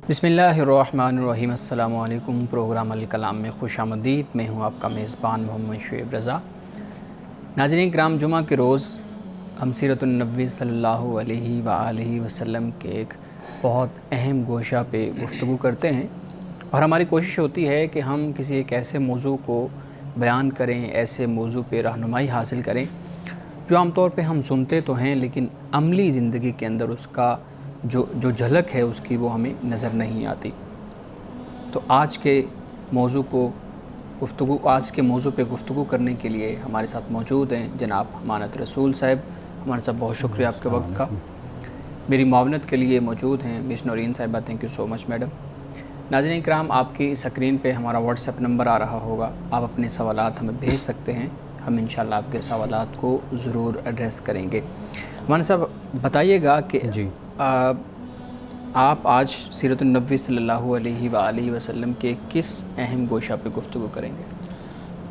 بسم اللہ الرحمن الرحیم۔ السلام علیکم۔ پروگرام الکلام میں خوش آمدید۔ میں ہوں آپ کا میزبان محمد شعیب رضا۔ ناظرین کرام، جمعہ کے روز ہم سیرت النبی صلی اللہ علیہ وآلہ وسلم کے ایک بہت اہم گوشہ پہ گفتگو کرتے ہیں، اور ہماری کوشش ہوتی ہے کہ ہم کسی ایک ایسے موضوع کو بیان کریں، ایسے موضوع پہ رہنمائی حاصل کریں جو عام طور پہ ہم سنتے تو ہیں لیکن عملی زندگی کے اندر اس کا جو جھلک ہے اس کی وہ ہمیں نظر نہیں آتی۔ تو آج کے موضوع پہ گفتگو کرنے کے لیے ہمارے ساتھ موجود ہیں جناب امانت رسول صاحب۔ ہمارے ساتھ بہت شکریہ آپ کے وقت کا۔ میری معاونت کے لیے موجود ہیں مس نورین صاحبہ۔ Thank you so much madam. ناظرین کرام، آپ کی اسکرین پہ ہمارا واٹس ایپ نمبر آ رہا ہوگا، آپ اپنے سوالات ہمیں بھیج سکتے ہیں، ہم انشاءاللہ آپ کے سوالات کو ضرور ایڈریس کریں گے۔ امانت صاحب بتائیے گا کہ جی آپ آج سیرت النبی صلی اللہ علیہ وآلہ وسلم کے کس اہم گوشہ پہ گفتگو کریں گے؟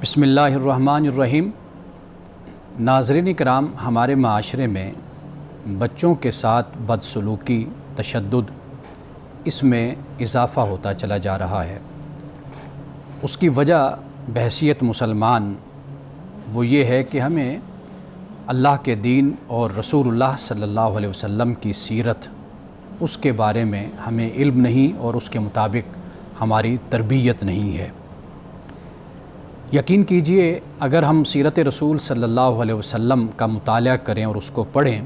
بسم اللہ الرحمن الرحیم۔ ناظرین کرام، ہمارے معاشرے میں بچوں کے ساتھ بدسلوکی، تشدد، اس میں اضافہ ہوتا چلا جا رہا ہے۔ اس کی وجہ بحیثیت مسلمان وہ یہ ہے کہ ہمیں اللہ کے دین اور رسول اللہ صلی اللہ علیہ وسلم کی سیرت، اس کے بارے میں ہمیں علم نہیں اور اس کے مطابق ہماری تربیت نہیں ہے۔ یقین کیجئے، اگر ہم سیرت رسول صلی اللہ علیہ وسلم کا مطالعہ کریں اور اس کو پڑھیں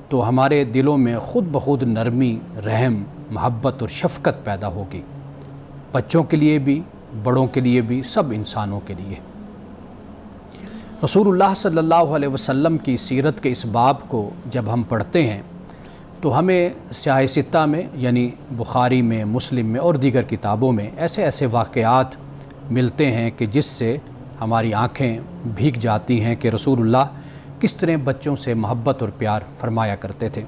تو ہمارے دلوں میں خود بخود نرمی، رحم، محبت اور شفقت پیدا ہوگی، بچوں کے لیے بھی، بڑوں کے لیے بھی، سب انسانوں کے لیے۔ رسول اللہ صلی اللہ علیہ وسلم کی سیرت کے اس باب کو جب ہم پڑھتے ہیں تو ہمیں سیاہ ستہ میں، یعنی بخاری میں، مسلم میں اور دیگر کتابوں میں ایسے واقعات ملتے ہیں کہ جس سے ہماری آنکھیں بھیگ جاتی ہیں کہ رسول اللہ کس طرح بچوں سے محبت اور پیار فرمایا کرتے تھے۔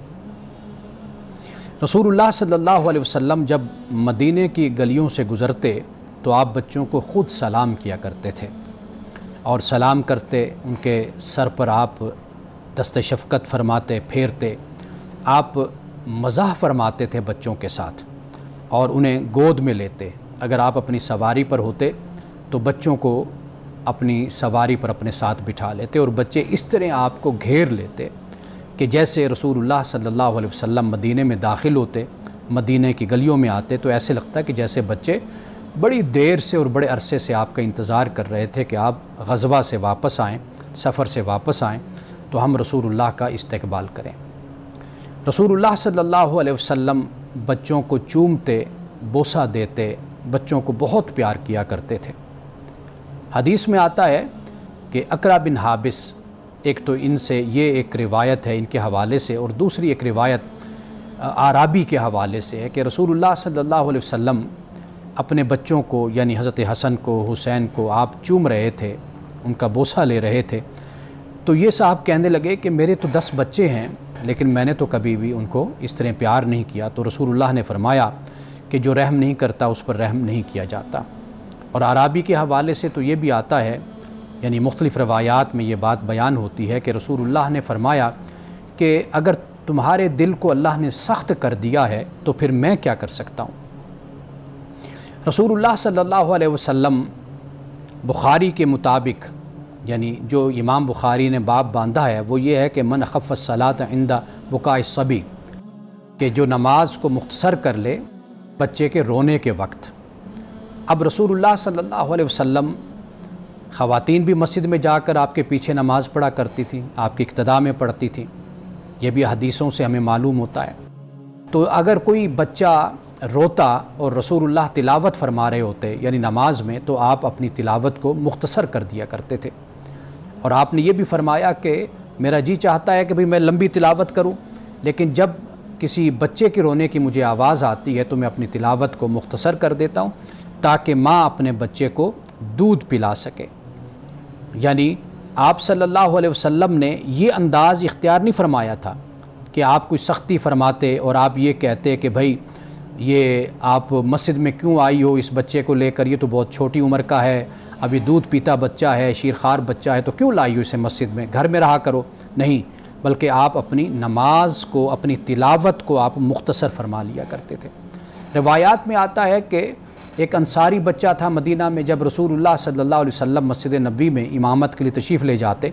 رسول اللہ صلی اللہ علیہ وسلم جب مدینے کی گلیوں سے گزرتے تو آپ بچوں کو خود سلام کیا کرتے تھے، اور سلام کرتے ان کے سر پر آپ دست شفقت فرماتے، پھیرتے، آپ مزاح فرماتے تھے بچوں کے ساتھ اور انہیں گود میں لیتے۔ اگر آپ اپنی سواری پر ہوتے تو بچوں کو اپنی سواری پر اپنے ساتھ بٹھا لیتے، اور بچے اس طرح آپ کو گھیر لیتے کہ جیسے رسول اللہ صلی اللہ علیہ وسلم مدینے میں داخل ہوتے، مدینے کی گلیوں میں آتے تو ایسے لگتا کہ جیسے بچے بڑی دیر سے اور بڑے عرصے سے آپ کا انتظار کر رہے تھے کہ آپ غزوہ سے واپس آئیں، سفر سے واپس آئیں تو ہم رسول اللہ کا استقبال کریں۔ رسول اللہ صلی اللہ علیہ وسلم بچوں کو چومتے، بوسہ دیتے، بچوں کو بہت پیار کیا کرتے تھے۔ حدیث میں آتا ہے کہ اقرا بن حابس، ایک تو ان سے یہ ایک روایت ہے ان کے حوالے سے، اور دوسری ایک روایت اعرابی کے حوالے سے ہے کہ رسول اللہ صلی اللہ علیہ وسلم اپنے بچوں کو، یعنی حضرت حسن کو، حسین کو آپ چوم رہے تھے، ان کا بوسہ لے رہے تھے، تو یہ صاحب کہنے لگے کہ میرے تو 10 بچے ہیں لیکن میں نے تو کبھی بھی ان کو اس طرح پیار نہیں کیا۔ تو رسول اللہ نے فرمایا کہ جو رحم نہیں کرتا اس پر رحم نہیں کیا جاتا۔ اور اعرابی کے حوالے سے تو یہ بھی آتا ہے، یعنی مختلف روایات میں یہ بات بیان ہوتی ہے کہ رسول اللہ نے فرمایا کہ اگر تمہارے دل کو اللہ نے سخت کر دیا ہے تو پھر میں کیا کر سکتا ہوں۔ رسول اللہ صلی اللہ علیہ وسلم بخاری کے مطابق، یعنی جو امام بخاری نے باب باندھا ہے وہ یہ ہے کہ من اخف الصلاۃ عند بکاء الصبی، کہ جو نماز کو مختصر کر لے بچے کے رونے کے وقت۔ اب رسول اللہ صلی اللہ علیہ وسلم، خواتین بھی مسجد میں جا کر آپ کے پیچھے نماز پڑھا کرتی تھیں، آپ کی اقتداء میں پڑھتی تھیں، یہ بھی حدیثوں سے ہمیں معلوم ہوتا ہے۔ تو اگر کوئی بچہ روتا اور رسول اللہ تلاوت فرما رہے ہوتے یعنی نماز میں، تو آپ اپنی تلاوت کو مختصر کر دیا کرتے تھے، اور آپ نے یہ بھی فرمایا کہ میرا جی چاہتا ہے کہ میں لمبی تلاوت کروں، لیکن جب کسی بچے کے رونے کی مجھے آواز آتی ہے تو میں اپنی تلاوت کو مختصر کر دیتا ہوں تاکہ ماں اپنے بچے کو دودھ پلا سکے۔ یعنی آپ صلی اللہ علیہ وسلم نے یہ انداز اختیار نہیں فرمایا تھا کہ آپ کوئی سختی فرماتے اور آپ یہ کہتے کہ بھائی یہ آپ مسجد میں کیوں آئی ہو اس بچے کو لے کر، یہ تو بہت چھوٹی عمر کا ہے، ابھی دودھ پیتا بچہ ہے، شیرخوار بچہ ہے، تو کیوں لائی ہو اسے مسجد میں، گھر میں رہا کرو۔ نہیں، بلکہ آپ اپنی نماز کو، اپنی تلاوت کو آپ مختصر فرما لیا کرتے تھے۔ روایات میں آتا ہے کہ ایک انصاری بچہ تھا مدینہ میں، جب رسول اللہ صلی اللہ علیہ وسلم مسجد نبوی میں امامت کے لیے تشریف لے جاتے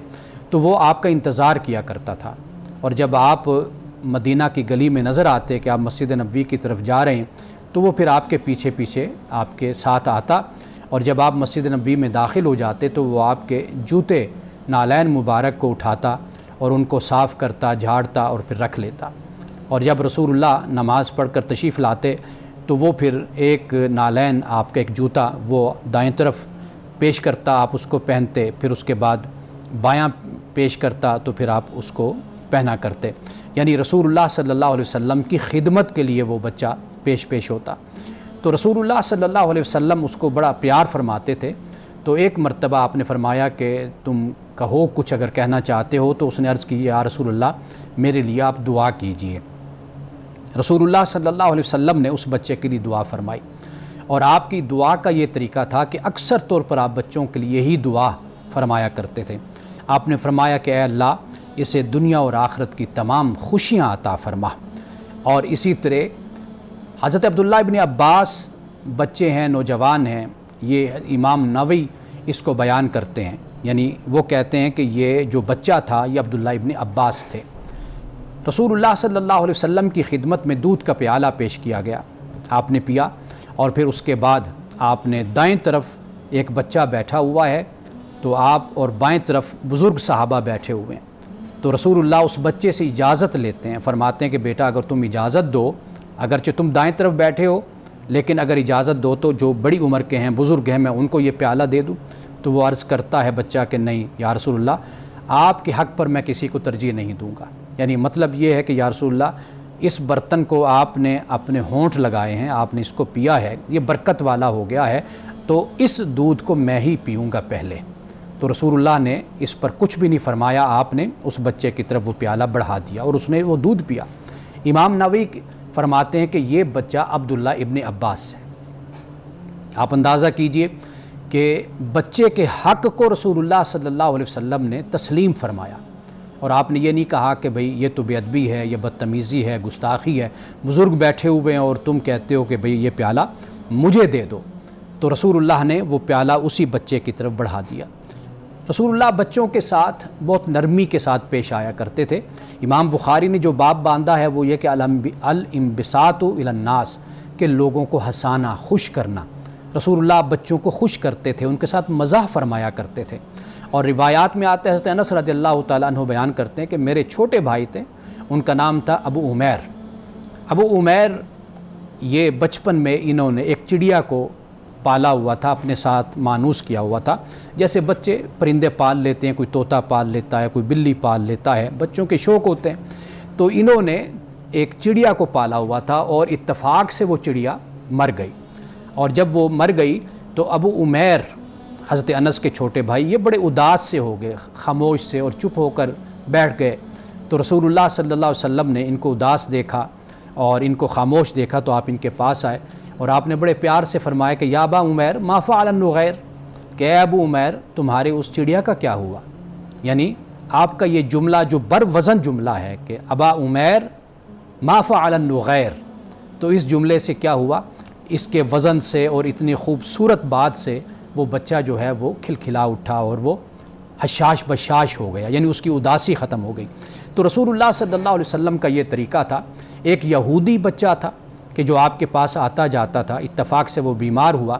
تو وہ آپ کا انتظار کیا کرتا تھا، اور جب آپ مدینہ کی گلی میں نظر آتے کہ آپ مسجد نبوی کی طرف جا رہے ہیں تو وہ پھر آپ کے پیچھے پیچھے آپ کے ساتھ آتا، اور جب آپ مسجد نبوی میں داخل ہو جاتے تو وہ آپ کے جوتے نالین مبارک کو اٹھاتا اور ان کو صاف کرتا، جھاڑتا اور پھر رکھ لیتا، اور جب رسول اللہ نماز پڑھ کر تشریف لاتے تو وہ پھر ایک نالین آپ کا ایک جوتا وہ دائیں طرف پیش کرتا، آپ اس کو پہنتے، پھر اس کے بعد بایاں پیش کرتا تو پھر آپ اس کو پہنا کرتے، یعنی رسول اللہ صلی اللہ علیہ وسلم کی خدمت کے لیے وہ بچہ پیش ہوتا۔ تو رسول اللہ صلی اللہ علیہ وسلم اس کو بڑا پیار فرماتے تھے، تو ایک مرتبہ آپ نے فرمایا کہ تم کہو کچھ اگر کہنا چاہتے ہو، تو اس نے عرض کی یا رسول اللہ میرے لیے آپ دعا کیجئے۔ رسول اللہ صلی اللہ علیہ وسلم نے اس بچے کے لیے دعا فرمائی، اور آپ کی دعا کا یہ طریقہ تھا کہ اکثر طور پر آپ بچوں کے لیے ہی دعا فرمایا کرتے تھے۔ آپ نے فرمایا کہ اے اللہ اسے دنیا اور آخرت کی تمام خوشیاں عطا فرما، اور اسی طرح حضرت عبداللہ ابن عباس بچے ہیں، نوجوان ہیں، یہ امام نووی اس کو بیان کرتے ہیں، یعنی وہ کہتے ہیں کہ یہ جو بچہ تھا یہ عبداللہ ابن عباس تھے۔ رسول اللہ صلی اللہ علیہ وسلم کی خدمت میں دودھ کا پیالہ پیش کیا گیا، آپ نے پیا، اور پھر اس کے بعد آپ نے دائیں طرف ایک بچہ بیٹھا ہوا ہے تو آپ اور بائیں طرف بزرگ صحابہ بیٹھے ہوئے ہیں، تو رسول اللہ اس بچے سے اجازت لیتے ہیں، فرماتے ہیں کہ بیٹا اگر تم اجازت دو، اگرچہ تم دائیں طرف بیٹھے ہو لیکن اگر اجازت دو تو جو بڑی عمر کے ہیں، بزرگ ہیں، میں ان کو یہ پیالہ دے دوں۔ تو وہ عرض کرتا ہے بچہ کہ نہیں یا رسول اللہ آپ کے حق پر میں کسی کو ترجیح نہیں دوں گا، یعنی مطلب یہ ہے کہ یا رسول اللہ اس برتن کو آپ نے اپنے ہونٹ لگائے ہیں، آپ نے اس کو پیا ہے، یہ برکت والا ہو گیا ہے، تو اس دودھ کو میں ہی پیوں گا پہلے۔ تو رسول اللہ نے اس پر کچھ بھی نہیں فرمایا، آپ نے اس بچے کی طرف وہ پیالہ بڑھا دیا اور اس نے وہ دودھ پیا۔ امام نووی فرماتے ہیں کہ یہ بچہ عبداللہ ابن عباس ہے۔ آپ اندازہ کیجئے کہ بچے کے حق کو رسول اللہ صلی اللہ علیہ وسلم نے تسلیم فرمایا، اور آپ نے یہ نہیں کہا کہ بھئی یہ تو بے ادبی ہے، یہ بدتمیزی ہے، گستاخی ہے، بزرگ بیٹھے ہوئے ہیں اور تم کہتے ہو کہ بھئی یہ پیالہ مجھے دے دو۔ تو رسول اللہ نے وہ پیالہ اسی بچے کی طرف بڑھا دیا۔ رسول اللہ بچوں کے ساتھ بہت نرمی کے ساتھ پیش آیا کرتے تھے۔ امام بخاری نے جو باب باندھا ہے وہ یہ کہ الانبساط الی الناس، کہ لوگوں کو ہنسانا، خوش کرنا۔ رسول اللہ بچوں کو خوش کرتے تھے، ان کے ساتھ مزاح فرمایا کرتے تھے، اور روایات میں آتے ہیں حضرت انس رضی اللہ تعالیٰ عنہ بیان کرتے ہیں کہ میرے چھوٹے بھائی تھے، ان کا نام تھا ابو عمیر۔ ابو عمیر یہ بچپن میں انہوں نے ایک چڑیا کو پالا ہوا تھا، اپنے ساتھ مانوس کیا ہوا تھا، جیسے بچے پرندے پال لیتے ہیں، کوئی طوطا پال لیتا ہے، کوئی بلی پال لیتا ہے، بچوں کے شوق ہوتے ہیں۔ تو انہوں نے ایک چڑیا کو پالا ہوا تھا اور اتفاق سے وہ چڑیا مر گئی، اور جب وہ مر گئی تو ابو عمیر حضرت انس کے چھوٹے بھائی یہ بڑے اداس سے ہو گئے، خاموش سے، اور چپ ہو کر بیٹھ گئے۔ تو رسول اللہ صلی اللہ علیہ وسلم نے ان کو اداس دیکھا اور ان کو خاموش دیکھا تو آپ ان کے پاس آئے اور آپ نے بڑے پیار سے فرمایا کہ یا ابا عمیر ما فعل النغیر، کہ اے ابو عمیر تمہارے اس چڑیا کا کیا ہوا؟ یعنی آپ کا یہ جملہ جو بر وزن جملہ ہے کہ ابا عمیر ما فعل النغیر، تو اس جملے سے کیا ہوا؟ اس کے وزن سے اور اتنی خوبصورت بات سے وہ بچہ جو ہے وہ کھلکھلا اٹھا اور وہ حشاش بشاش ہو گیا، یعنی اس کی اداسی ختم ہو گئی۔ تو رسول اللہ صلی اللہ علیہ وسلم کا یہ طریقہ تھا۔ ایک یہودی بچہ تھا کہ جو آپ کے پاس آتا جاتا تھا، اتفاق سے وہ بیمار ہوا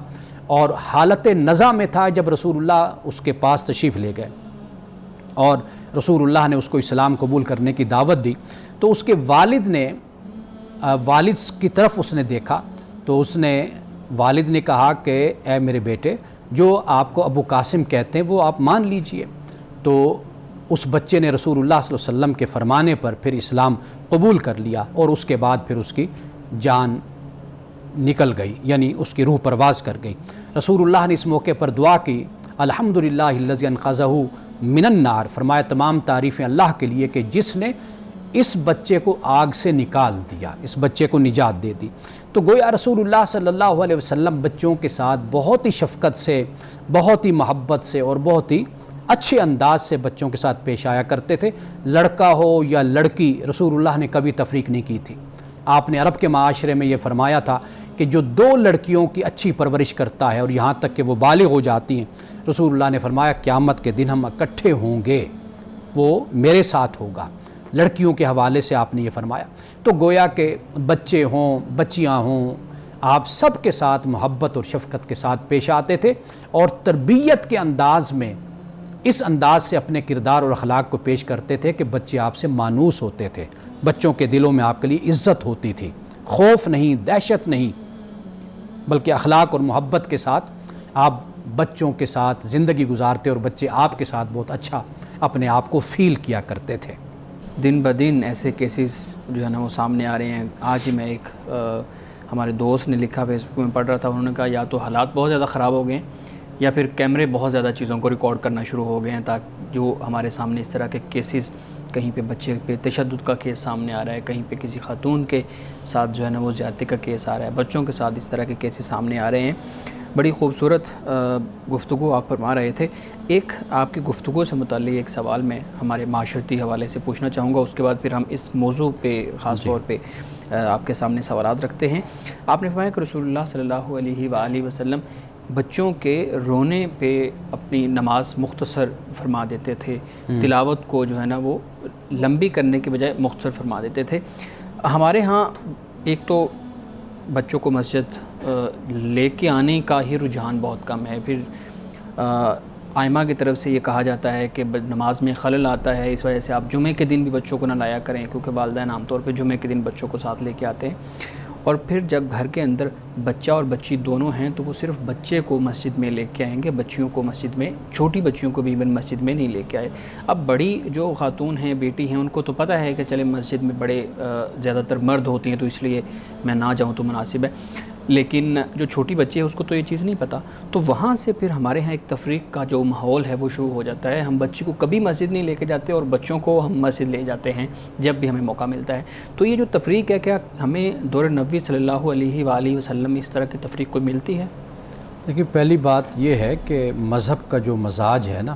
اور حالت نزع میں تھا جب رسول اللہ اس کے پاس تشریف لے گئے، اور رسول اللہ نے اس کو اسلام قبول کرنے کی دعوت دی۔ تو اس کے والد کی طرف اس نے دیکھا تو والد نے کہا کہ اے میرے بیٹے جو آپ کو ابو قاسم کہتے ہیں وہ آپ مان لیجئے۔ تو اس بچے نے رسول اللہ صلی اللہ علیہ وسلم کے فرمانے پر پھر اسلام قبول کر لیا، اور اس کے بعد پھر اس کی جان نکل گئی، یعنی اس کی روح پرواز کر گئی۔ رسول اللہ نے اس موقع پر دعا کی، الحمدللہ الذی انقذہ من النار، فرمایا تمام تعریفیں اللہ کے لیے کہ جس نے اس بچے کو آگ سے نکال دیا، اس بچے کو نجات دے دی۔ تو گویا رسول اللہ صلی اللہ علیہ وسلم بچوں کے ساتھ بہت ہی شفقت سے، بہت ہی محبت سے اور بہت ہی اچھے انداز سے بچوں کے ساتھ پیش آیا کرتے تھے۔ لڑکا ہو یا لڑکی، رسول اللہ نے کبھی تفریق نہیں کی تھی۔ آپ نے عرب کے معاشرے میں یہ فرمایا تھا کہ جو 2 لڑکیوں کی اچھی پرورش کرتا ہے اور یہاں تک کہ وہ بالغ ہو جاتی ہیں، رسول اللہ نے فرمایا قیامت کے دن ہم اکٹھے ہوں گے، وہ میرے ساتھ ہوگا۔ لڑکیوں کے حوالے سے آپ نے یہ فرمایا، تو گویا کہ بچے ہوں بچیاں ہوں، آپ سب کے ساتھ محبت اور شفقت کے ساتھ پیش آتے تھے، اور تربیت کے انداز میں اس انداز سے اپنے کردار اور اخلاق کو پیش کرتے تھے کہ بچے آپ سے مانوس ہوتے تھے، بچوں کے دلوں میں آپ کے لیے عزت ہوتی تھی، خوف نہیں، دہشت نہیں، بلکہ اخلاق اور محبت کے ساتھ آپ بچوں کے ساتھ زندگی گزارتے اور بچے آپ کے ساتھ بہت اچھا اپنے آپ کو فیل کیا کرتے تھے۔ دن بدن ایسے کیسز جو ہے نا وہ سامنے آ رہے ہیں۔ آج ہی میں ایک ہمارے دوست نے لکھا، فیس بک میں پڑھ رہا تھا، انہوں نے کہا یا تو حالات بہت زیادہ خراب ہو گئے ہیں یا پھر کیمرے بہت زیادہ چیزوں کو ریکارڈ کرنا شروع ہو گئے ہیں، تاکہ جو ہمارے سامنے اس طرح کے کیسز، کہیں پہ بچے پہ تشدد کا کیس سامنے آ رہا ہے، کہیں پہ کسی خاتون کے ساتھ جو ہے نا وہ زیادتی کا کیس آ رہا ہے، بچوں کے ساتھ اس طرح کے کیسز سامنے آ رہے ہیں۔ بڑی خوبصورت گفتگو آپ فرما رہے تھے۔ ایک آپ کی گفتگو سے متعلق ایک سوال میں ہمارے معاشرتی حوالے سے پوچھنا چاہوں گا، اس کے بعد پھر ہم اس موضوع پہ خاص طور پہ آپ کے سامنے سوالات رکھتے ہیں۔ آپ نے فرمایا کہ رسول اللہ صلی اللہ علیہ وآلہ وسلم بچوں کے رونے پہ اپنی نماز مختصر فرما دیتے تھے، تلاوت کو جو ہے نا وہ لمبی کرنے کے بجائے مختصر فرما دیتے تھے۔ ہمارے ہاں ایک تو بچوں کو مسجد لے کے آنے کا ہی رجحان بہت کم ہے، پھر آئمہ کی طرف سے یہ کہا جاتا ہے کہ نماز میں خلل آتا ہے، اس وجہ سے آپ جمعے کے دن بھی بچوں کو نہ لایا کریں، کیونکہ والدین عام طور پہ جمعے کے دن بچوں کو ساتھ لے کے آتے ہیں۔ اور پھر جب گھر کے اندر بچہ اور بچی دونوں ہیں تو وہ صرف بچے کو مسجد میں لے کے آئیں گے، بچیوں کو مسجد میں، چھوٹی بچیوں کو بھی ایون مسجد میں نہیں لے کے آئے۔ اب بڑی جو خاتون ہیں، بیٹی ہیں، ان کو تو پتہ ہے کہ چلے مسجد میں بڑے زیادہ تر مرد ہوتی ہیں تو اس لیے میں نہ جاؤں تو مناسب ہے، لیکن جو چھوٹی بچی ہے اس کو تو یہ چیز نہیں پتہ، تو وہاں سے پھر ہمارے ہاں ایک تفریق کا جو ماحول ہے وہ شروع ہو جاتا ہے۔ ہم بچی کو کبھی مسجد نہیں لے کے جاتے اور بچوں کو ہم مسجد لے جاتے ہیں جب بھی ہمیں موقع ملتا ہے۔ تو یہ جو تفریق ہے، کیا ہمیں دور نبوی صلی اللہ علیہ وآلہ وسلم اس طرح کی تفریق کو ملتی ہے؟ دیکھیے، پہلی بات یہ ہے کہ مذہب کا جو مزاج ہے نا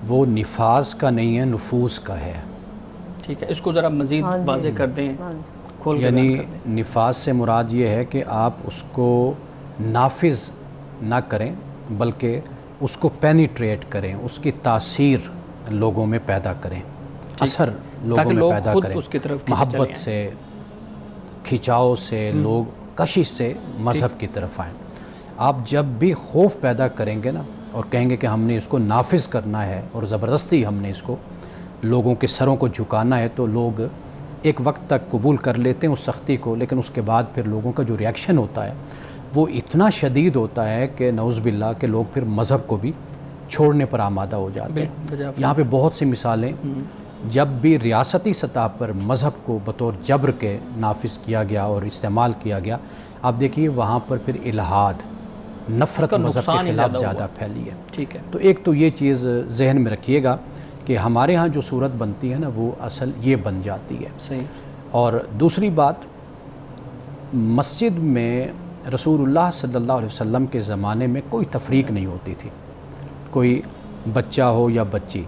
وہ نفاذ کا نہیں ہے، نفوذ کا ہے۔ ٹھیک ہے، اس کو ذرا مزید واضح کر دیں، کھول کے یعنی بیان کر دیں۔ نفاذ سے مراد یہ ہے کہ آپ اس کو نافذ نہ کریں بلکہ اس کو پینیٹریٹ کریں، اس کی تاثیر لوگوں میں پیدا کریں، اثر لوگوں میں پیدا کریں، اس کی طرف محبت سے، کھچاؤ سے، لوگ کشش سے مذہب کی طرف آئیں۔ آپ جب بھی خوف پیدا کریں گے نا اور کہیں گے کہ ہم نے اس کو نافذ کرنا ہے اور زبردستی ہم نے اس کو لوگوں کے سروں کو جھکانا ہے، تو لوگ ایک وقت تک قبول کر لیتے ہیں اس سختی کو، لیکن اس کے بعد پھر لوگوں کا جو ریاکشن ہوتا ہے وہ اتنا شدید ہوتا ہے کہ نعوذ باللہ کہ لوگ پھر مذہب کو بھی چھوڑنے پر آمادہ ہو جاتے ہیں۔ یہاں پہ بہت سی مثالیں، جب بھی ریاستی سطح پر مذہب کو بطور جبر کے نافذ کیا گیا اور استعمال کیا گیا، آپ دیکھیے وہاں پر پھر الہاد، نفرت مذہب کے خلاف زیادہ پھیلی ہے۔ ٹھیک ہے، تو ایک تو یہ چیز ذہن میں رکھیے گا کہ ہمارے ہاں جو صورت بنتی ہے نا وہ اصل یہ بن جاتی ہے۔ صحیح۔ اور دوسری بات، مسجد میں رسول اللہ صلی اللہ علیہ وسلم کے زمانے میں کوئی تفریق نہیں ہوتی تھی، کوئی بچہ ہو یا بچی،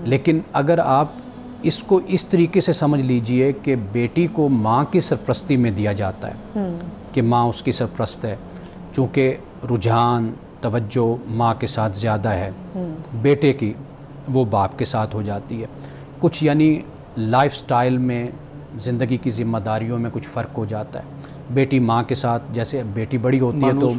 لیکن اگر آپ اس کو اس طریقے سے سمجھ لیجئے کہ بیٹی کو ماں کی سرپرستی میں دیا جاتا ہے کہ ماں اس کی سرپرست ہے، چونکہ رجحان توجہ ماں کے ساتھ زیادہ ہے، بیٹے کی وہ باپ کے ساتھ ہو جاتی ہے، کچھ یعنی لائف سٹائل میں، زندگی کی ذمہ داریوں میں کچھ فرق ہو جاتا ہے۔ بیٹی ماں کے ساتھ، جیسے بیٹی بڑی ہوتی ہے تو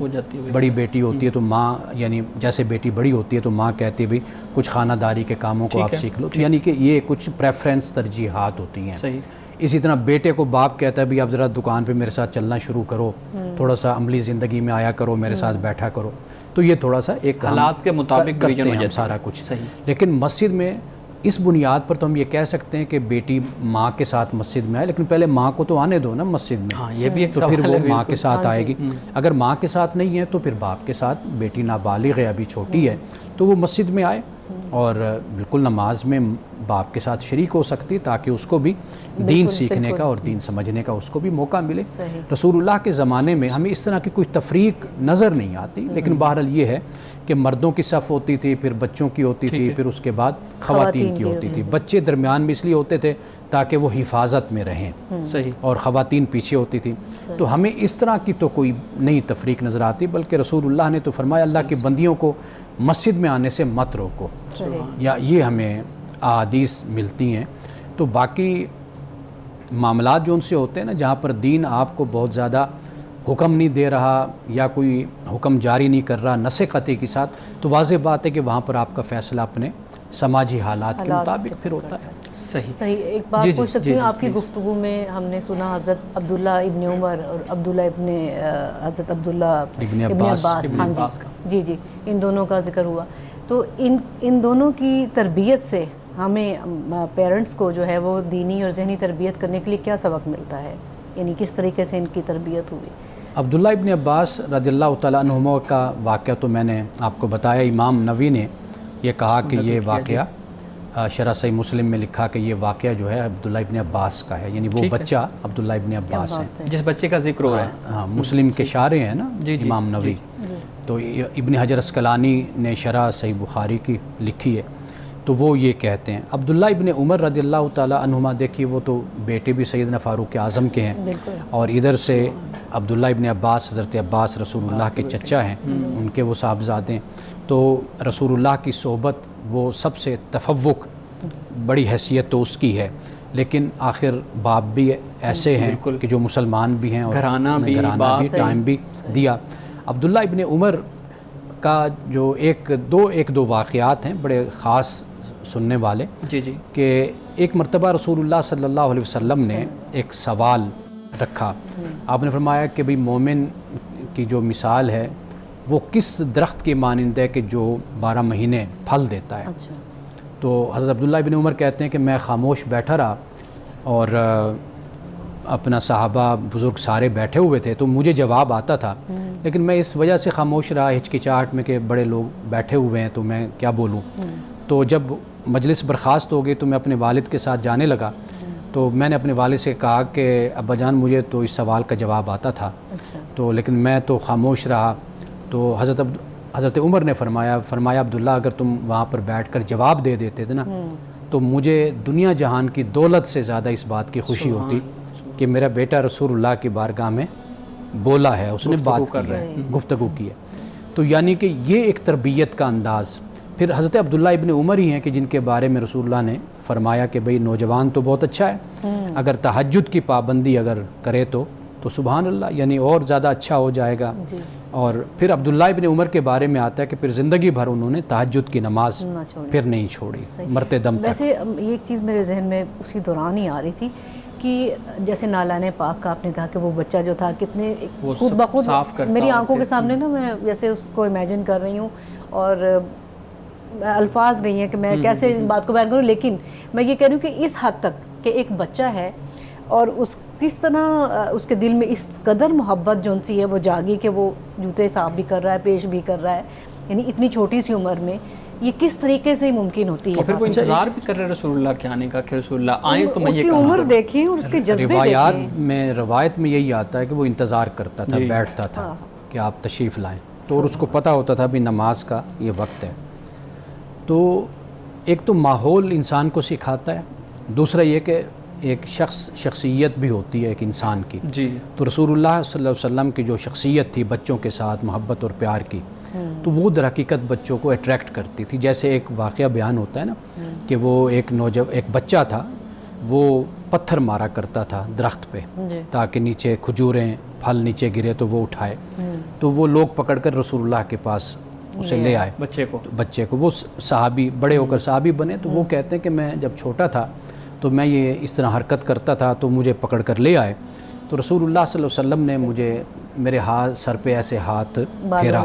بڑی بیٹی ہوتی ہے تو ماں، یعنی جیسے بیٹی بڑی ہوتی ہے تو ماں کہتی ہے بھی کچھ خانہ داری کے کاموں کو آپ سیکھ لو، تو یعنی کہ یہ کچھ پریفرنس، ترجیحات ہوتی ہیں۔ صحیح۔ اسی طرح بیٹے کو باپ کہتا ہے بھی آپ ذرا دکان پہ میرے ساتھ چلنا شروع کرو، تھوڑا سا عملی زندگی میں آیا کرو، میرے ساتھ بیٹھا کرو، تو یہ تھوڑا سا ایک حالات کے مطابق کرتے ہیں ہم سارا کچھ۔ لیکن مسجد میں اس بنیاد پر تو ہم یہ کہہ سکتے ہیں کہ بیٹی ماں کے ساتھ مسجد میں آئے، لیکن پہلے ماں کو تو آنے دو نا مسجد میں، ہاں یہ بھی ایک تو پھر وہ ماں کے ساتھ آئے گی۔ اگر ماں کے ساتھ نہیں ہے تو پھر باپ کے ساتھ، بیٹی نابالغ ہے، ابھی چھوٹی ہے، تو وہ مسجد میں آئے۔ اور بالکل نماز میں باپ کے ساتھ شریک ہو سکتی تاکہ اس کو بھی دین سیکھنے کا اور دین سمجھنے کا اس کو بھی موقع ملے. رسول اللہ کے زمانے میں ہمیں اس طرح کی کوئی تفریق نظر نہیں آتی، لیکن بہرحال یہ ہے کہ مردوں کی صف ہوتی تھی، پھر بچوں کی ہوتی تھی، پھر اس کے بعد خواتین کی ہوتی تھی. بچے درمیان میں اس لیے ہوتے تھے تاکہ وہ حفاظت میں رہیں، صحیح، اور خواتین پیچھے ہوتی تھی. تو ہمیں اس طرح کی تو کوئی نئی تفریق نظر آتی، بلکہ رسول اللہ نے تو فرمایا اللہ کی بندیوں کو مسجد میں آنے سے مت روکو، یا یہ ہمیں احادیث ملتی ہیں. تو باقی معاملات جو ان سے ہوتے ہیں نا، جہاں پر دین آپ کو بہت زیادہ حکم نہیں دے رہا یا کوئی حکم جاری نہیں کر رہا نص قطعی کے ساتھ، تو واضح بات ہے کہ وہاں پر آپ کا فیصلہ اپنے سماجی حالات کے مطابق پھر ہوتا ہے. صحیح. ایک بات پوچھ سکتی ہوں؟ آپ کی گفتگو میں ہم نے سنا حضرت عبداللہ ابن عمر اور حضرت عبداللہ ابن عباس، ہاں جی جی، ان دونوں کا ذکر ہوا. تو ان دونوں کی تربیت سے ہمیں پیرنٹس کو جو ہے وہ دینی اور ذہنی تربیت کرنے کے لیے کیا سبق ملتا ہے، یعنی کس طریقے سے ان کی تربیت ہوئی؟ عبداللہ ابن عباس رضی اللہ تعالیٰ عنہما کا واقعہ تو میں نے آپ کو بتایا. امام نووی نے یہ کہا کہ یہ واقعہ شرح صحیح مسلم میں لکھا کہ یہ واقعہ جو ہے عبداللہ ابن عباس کا ہے، یعنی وہ بچہ عبداللہ ابن عباس ہے جس بچے کا ذکر ہو رہا ہے. ہاں، مسلم کے شارح ہیں نا امام نووی. تو ابن حجر اسقلانی نے شرح صحیح بخاری کی لکھی ہے، تو وہ یہ کہتے ہیں عبداللہ ابن عمر رضی اللہ تعالیٰ عنہما، دیکھیے وہ تو بیٹے بھی سیدنا فاروق اعظم کے ہیں، اور ادھر سے عبداللہ ابن عباس حضرت عباس رسول اللہ کے چچا ہیں، ان کے وہ صاحبزادے ہیں. تو رسول اللہ کی صحبت وہ سب سے تفوق، بڑی حیثیت تو اس کی ہے، لیکن آخر باپ بھی ایسے ہیں کہ جو مسلمان بھی ہیں اور گھرانہ بھی ٹائم بھی دیا. عبداللہ ابن عمر کا جو ایک دو واقعات ہیں بڑے خاص سننے والے، کہ ایک مرتبہ رسول اللہ صلی اللہ علیہ وسلم نے ایک سوال رکھا. آپ نے فرمایا کہ بھئی مومن کی جو مثال ہے وہ کس درخت کے مانند ہے کہ جو 12 مہینے پھل دیتا ہے. تو حضرت عبداللہ ابن عمر کہتے ہیں کہ میں خاموش بیٹھا رہا، اور اپنا صحابہ بزرگ سارے بیٹھے ہوئے تھے تو مجھے جواب آتا تھا، لیکن میں اس وجہ سے خاموش رہا ہچکچاہٹ میں کہ بڑے لوگ بیٹھے ہوئے ہیں تو میں کیا بولوں. تو جب مجلس برخاست ہو گئی تو میں اپنے والد کے ساتھ جانے لگا. تو میں نے اپنے والد سے کہا کہ ابا جان مجھے تو اس سوال کا جواب آتا تھا، تو لیکن میں تو خاموش رہا. تو حضرت عمر نے فرمایا عبداللہ اگر تم وہاں پر بیٹھ کر جواب دے دیتے تھے نا تو مجھے دنیا جہان کی دولت سے زیادہ اس بات کی خوشی ہوتی کہ میرا بیٹا رسول اللہ کی بارگاہ میں بولا ہے، اس نے بات کر رہا ہے، گفتگو کی ہے. تو یعنی کہ یہ ایک تربیت کا انداز. پھر حضرت عبداللہ ابن عمر ہی ہیں کہ جن کے بارے میں رسول اللہ نے فرمایا کہ بھئی نوجوان تو بہت اچھا ہے، اگر تہجد کی پابندی اگر کرے تو سبحان اللہ، یعنی اور زیادہ اچھا ہو جائے گا. اور پھر عبداللہ ابن عمر کے بارے میں آتا ہے کہ پھر زندگی بھر انہوں نے تہجد کی نماز پھر نہیں چھوڑی مرتے دم تک. ویسے ایک چیز میرے ذہن میں اسی دوران ہی آ رہی تھی کہ جیسے نالان پاک کا آپ نے کہا کہ وہ بچہ جو تھا کتنے خود بخود میری آنکھوں کے سامنے نا، میں جیسے اس کو امیجن کر رہی ہوں، اور الفاظ نہیں ہیں کہ میں کیسے اس بات کو بیان کروں، لیکن میں یہ کہہ رہی ہوں کہ اس حد تک کہ ایک بچہ ہے اور اس کس طرح اس کے دل میں اس قدر محبت جو سی ہے وہ جاگی کہ وہ جوتے صاف بھی کر رہا ہے، پیش بھی کر رہا ہے، یعنی اتنی چھوٹی سی عمر میں یہ کس طریقے سے ممکن ہوتی ہے. اور پھر وہ انتظار بھی کر رہے رسول اللہ کے آنے کا کہ رسول اللہ آئیں تو میں یہ کہوں. اس کی عمر دیکھیں اور اس کے جذبے دیکھیں. روایت میں یہی آتا ہے کہ وہ انتظار کرتا تھا، بیٹھتا تھا کہ آپ تشریف لائیں، تو اور اس کو پتہ ہوتا تھا بھی نماز کا یہ وقت ہے. تو ایک تو ماحول انسان کو سکھاتا ہے، دوسرا یہ کہ ایک شخصیت بھی ہوتی ہے ایک انسان کی. تو رسول اللہ صلی اللہ علیہ وسلم کی جو شخصیت تھی بچوں کے ساتھ محبت اور پیار کی، تو وہ در حقیقت بچوں کو اٹریکٹ کرتی تھی. جیسے ایک واقعہ بیان ہوتا ہے نا کہ وہ ایک بچہ تھا، وہ پتھر مارا کرتا تھا درخت پہ تاکہ نیچے کھجوریں پھل نیچے گرے تو وہ اٹھائے. تو وہ لوگ پکڑ کر رسول اللہ کے پاس اسے لے آئے بچے کو. وہ صحابی بڑے ہو کر صحابی بنے. تو وہ کہتے ہیں کہ میں جب چھوٹا تھا تو میں یہ اس طرح حرکت کرتا تھا تو مجھے پکڑ کر لے آئے. تو رسول اللہ صلی اللہ علیہ وسلم نے مجھے میرے ہاتھ سر پہ ایسے ہاتھ پھیرا،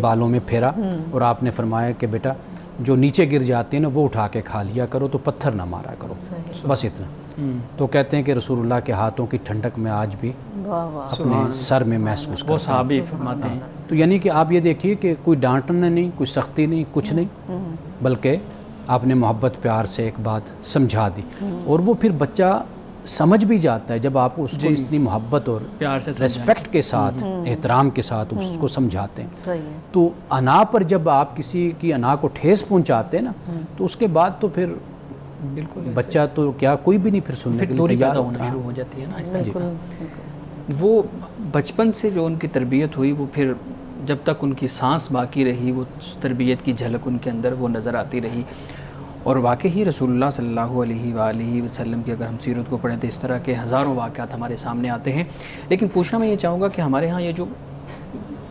بالوں میں پھیرا، اور آپ نے فرمایا کہ بیٹا جو نیچے گر جاتے ہیں نا وہ اٹھا کے کھا لیا کرو، تو پتھر نہ مارا کرو، بس اتنا. تو کہتے ہیں کہ رسول اللہ کے ہاتھوں کی ٹھنڈک میں آج بھی اپنے سر میں محسوس کرتا ہوں. وہ صحابی فرماتے ہیں. تو یعنی کہ آپ یہ دیکھیے کہ کوئی ڈانٹنا نہیں، کوئی سختی نہیں، کچھ نہیں، بلکہ آپ نے محبت پیار سے ایک بات سمجھا دی، اور وہ پھر بچہ سمجھ بھی جاتا ہے جب آپ اس کو اتنی محبت اور پیار سے ریسپیکٹ کے ساتھ، احترام کے ساتھ اس کو سمجھاتے ہیں۔ صحیح ہے۔ تو انا پر جب آپ کسی کی انا کو ٹھیس پہنچاتے ہیں نا، تو اس کے بعد تو پھر بالکل بچہ تو کیا کوئی بھی نہیں پھر سننے کے لیے تیار ہوتا ہے۔ شروع ہو جاتی ہے نا اس طرح۔ بالکل وہ بچپن سے جو ان کی تربیت ہوئی، وہ پھر جب تک ان کی سانس باقی رہی، وہ تربیت کی جھلک ان کے اندر وہ نظر آتی رہی۔ اور واقعی رسول اللہ صلی اللہ علیہ وآلہ وسلم کی اگر ہم سیرت کو پڑھیں تو اس طرح کے ہزاروں واقعات ہمارے سامنے آتے ہیں۔ لیکن پوچھنا میں یہ چاہوں گا کہ ہمارے ہاں یہ جو